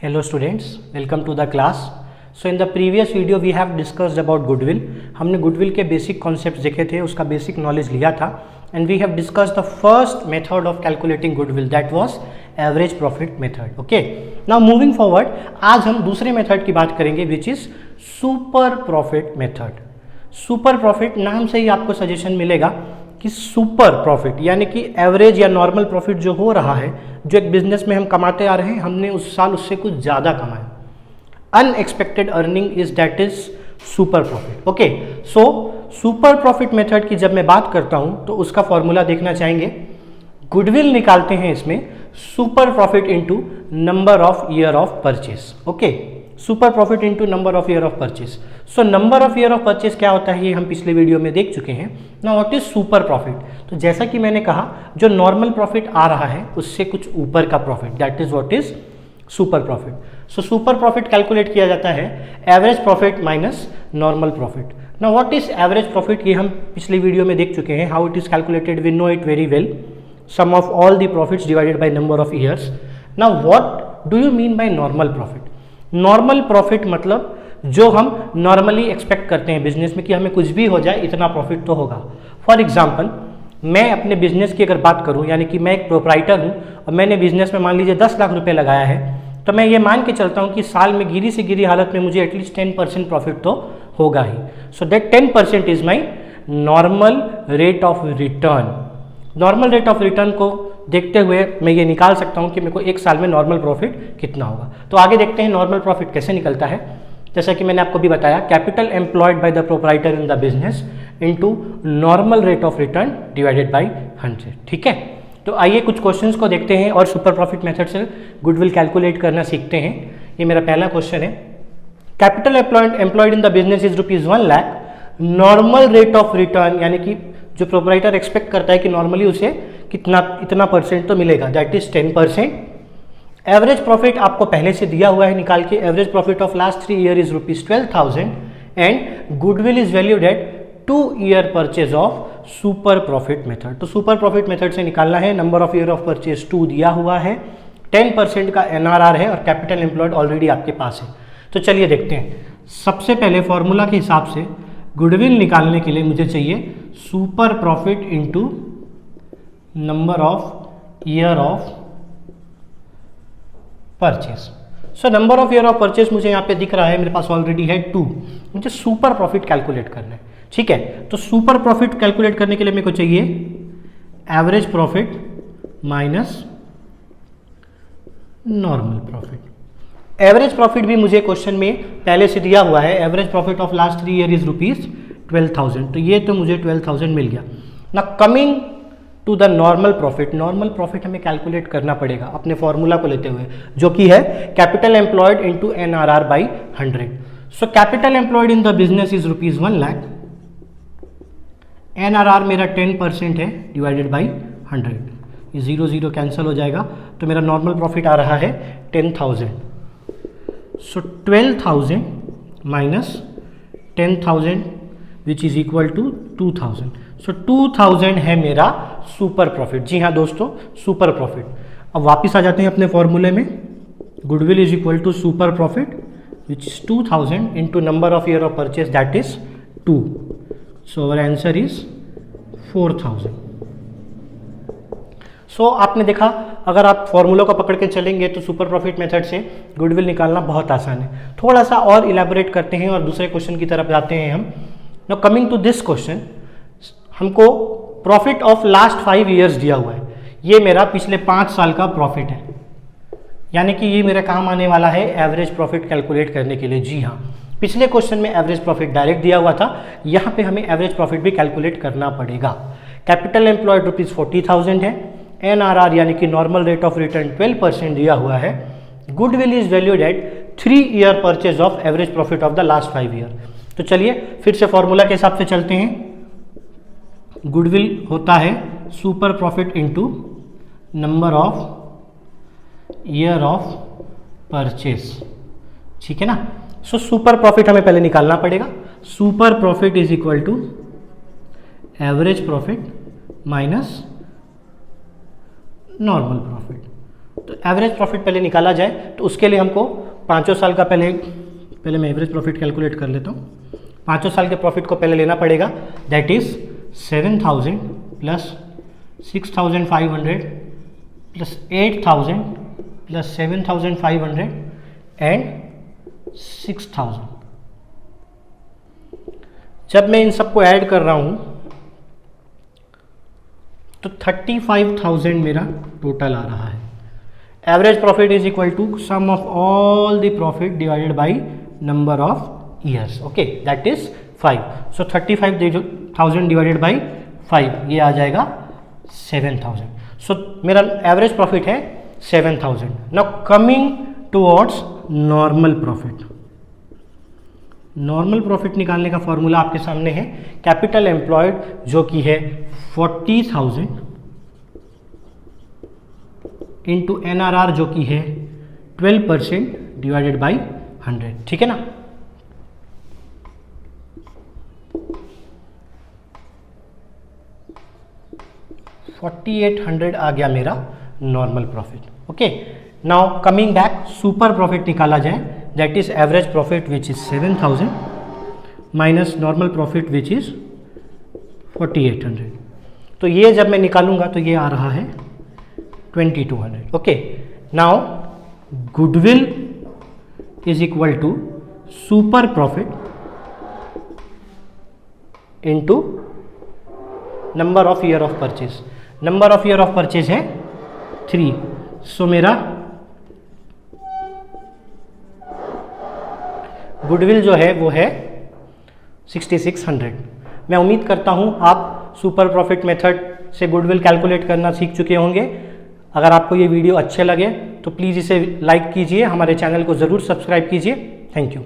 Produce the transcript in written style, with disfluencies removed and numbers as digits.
Hello students, welcome to the class. So in the previous video we have discussed about goodwill. हमने goodwill के basic concepts देखे थे, उसका basic knowledge लिया था and we have discussed the first method of calculating goodwill, that was average profit method. Okay, now moving forward, आज हम दूसरे method की बात करेंगे which is super profit method. Super profit नाम से ही आपको सजेशन मिलेगा कि सुपर प्रॉफिट यानी कि एवरेज या नॉर्मल प्रॉफिट जो हो रहा है, जो एक बिजनेस में हम कमाते आ रहे हैं, हमने उस साल उससे कुछ ज़्यादा कमाया, unexpected earning is that is super profit. Okay, so super profit method की जब मैं बात करता हूँ तो उसका फॉर्मूला देखना चाहेंगे. गुडविल निकालते हैं इसमें super profit into number of year of purchase. Okay, super profit into number of year of purchase. So number of year of purchase क्या होता है ये हम पिछले वीडियो में देख चुके हैं. Now what is super profit? तो जैसा कि मैंने कहा, जो नॉर्मल प्रॉफिट आ रहा है उससे कुछ ऊपर का profit, that is what is super profit. So super profit calculate किया जाता है average profit minus normal profit. Now what is average profit ये हम पिछले वीडियो में देख चुके हैं. How it is calculated we know it very well. Sum of all the profits divided by number of years. Now what do you mean by normal profit? Normal profit मतलब जो हम नॉर्मली एक्सपेक्ट करते हैं business में कि हमें कुछ भी हो जाए इतना प्रॉफिट तो होगा. फॉर एग्जांपल, मैं अपने बिजनेस की अगर बात करूं, यानी कि मैं एक प्रोप्राइटर हूं और मैंने बिजनेस में मान लीजिए 10 लाख रुपए लगाया है, तो मैं ये मान के चलता हूं कि साल में गिरी से गिरी हालत में मुझे एटलीस्ट 10% प्रॉफिट तो होगा ही. So that 10% is my normal rate of return. Normal rate of return को देखते हुए मैं ये निकाल सकता हूँ कि मेरे को एक साल में नॉर्मल प्रॉफिट कितना होगा. तो आगे देखते हैं नॉर्मल प्रॉफिट कैसे निकलता है. जैसा कि मैंने आपको भी बताया, capital employed by the proprietor in the business into normal rate of return divided by 100. ठीक है, तो आइए कुछ क्वेश्चंस को देखते हैं और सुपर प्रॉफिट मेथड से गुडविल कैलकुलेट करना सीखते हैं. ये मेरा पहला क्वेश्चन है. Capital employed in the business is ₹1 lakh. Normal rate of return यानी कि जो प्रोप्राइटर एक्सपेक्ट करता है कि नॉर्मली उसे इतना परसेंट तो मिलेगा, दैट इज 10%. एवरेज प्रॉफिट आपको पहले से दिया हुआ है निकाल के. Average profit of last 3 year is ₹12,000 and goodwill is valued at 2 year purchase of super profit method. तो सुपर प्रॉफिट मेथड से निकालना है. Number of year of purchase 2 दिया हुआ है, 10% का NRR है और कैपिटल एम्प्लॉयड ऑलरेडी आपके पास है. तो चलिए देखते हैं. सबसे पहले फॉर्मूला के हिसाब से गुडविल निकालने के लिए मुझे चाहिए super profit into number of year of purchase. So number of year of purchase मुझे यहाँ पे दिख रहा है, मेरे पास ऑलरेडी है 2. मुझे सुपर प्रॉफिट कैलकुलेट करना है. ठीक है, तो सुपर प्रॉफिट कैलकुलेट करने के लिए मेरे को चाहिए average profit minus normal profit. Average profit भी मुझे क्वेश्चन में पहले से दिया हुआ है. Average profit of last 3 year is ₹12,000. तो ये तो मुझे 12,000 मिल गया. ना coming to the normal profit. Normal profit हमें कैलकुलेट करना पड़ेगा अपने फॉर्मूला को लेते हुए, जो कि है capital employed into NRR by 100. So capital employed in the business is ₹1 lakh. NRR मेरा 10% है डिवाइडेड बाई 100. ये 0 कैंसिल हो जाएगा, तो मेरा नॉर्मल प्रॉफिट आ रहा है 10,000. So 12,000 minus 10,000 which is equal to 2,000. So 2,000 है मेरा सुपर प्रॉफिट. जी हाँ दोस्तों, सुपर प्रॉफिट. अब वापस आ जाते हैं अपने फॉर्मूले में. Goodwill is equal to super profit which is 2,000 into number of year of purchase that is 2. So our answer is 4,000. सो आपने देखा, अगर आप फॉर्मूला को पकड़ के चलेंगे तो सुपर प्रॉफिट मेथड से गुडविल निकालना बहुत आसान है. थोड़ा सा और इलेबोरेट करते हैं और दूसरे क्वेश्चन की तरफ जाते हैं हम. Now coming to this question, हमको प्रॉफिट ऑफ लास्ट 5 ईयर्स दिया हुआ है. ये मेरा पिछले 5 साल का प्रॉफिट है, यानी कि ये मेरा काम आने वाला है एवरेज प्रॉफिट कैलकुलेट करने के लिए. जी हाँ, पिछले क्वेश्चन में एवरेज प्रॉफिट डायरेक्ट दिया हुआ था, यहाँ पे हमें एवरेज प्रॉफिट भी कैलकुलेट करना पड़ेगा. कैपिटल एम्प्लॉयड ₹40,000 है. NRR यानी कि नॉर्मल रेट ऑफ रिटर्न 12% दिया हुआ है. Goodwill is valued at 3 year purchase of average profit of the last 5 year. तो चलिए फिर से फॉर्मूला के हिसाब से चलते हैं. गुडविल होता है super profit into number of year of purchase. ठीक है ना. सो सुपर प्रॉफिट हमें पहले निकालना पड़ेगा. Super profit is equal to average profit minus normal profit. तो एवरेज प्रॉफिट पहले निकाला जाए तो उसके लिए हमको 5 साल का पहले मैं एवरेज प्रॉफिट कैलकुलेट कर लेता हूँ। 5 साल के प्रॉफिट को पहले लेना पड़ेगा, that is 7,000 plus 6,500 plus 8,000 plus 7,500 and 6,000। जब मैं इन सबको ऐड कर रहा हूँ तो 35,000 मेरा टोटल आ रहा है। Average profit is equal to sum of all the profit divided by number of years, okay, that is 5। So 35,000 divided by 5 ये आ जाएगा 7,000। सो मेरा एवरेज प्रॉफिट है 7,000। Now coming towards normal profit. Normal profit निकालने का formula आपके सामने है, capital employed जो कि है 40,000 इंटू NRR जो कि है 12% डिवाइडेड बाई 100, ठीक है ना। $4,800 आ गया मेरा normal profit, okay. Now coming back, super profit निकाला जाए, that is average profit which is 7,000 minus normal profit which is 4,800। तो ये जब मैं निकालूंगा तो ये आ रहा है 2,200, okay. Now goodwill is equal to super profit into number of year of purchase. Number of year of purchase है 3, सो मेरा गुडविल जो है वो है 6,600। मैं उम्मीद करता हूँ आप सुपर प्रॉफिट मेथड से गुडविल कैलकुलेट करना सीख चुके होंगे। अगर आपको ये वीडियो अच्छे लगे तो प्लीज़ इसे लाइक कीजिए, हमारे चैनल को ज़रूर सब्सक्राइब कीजिए। Thank you.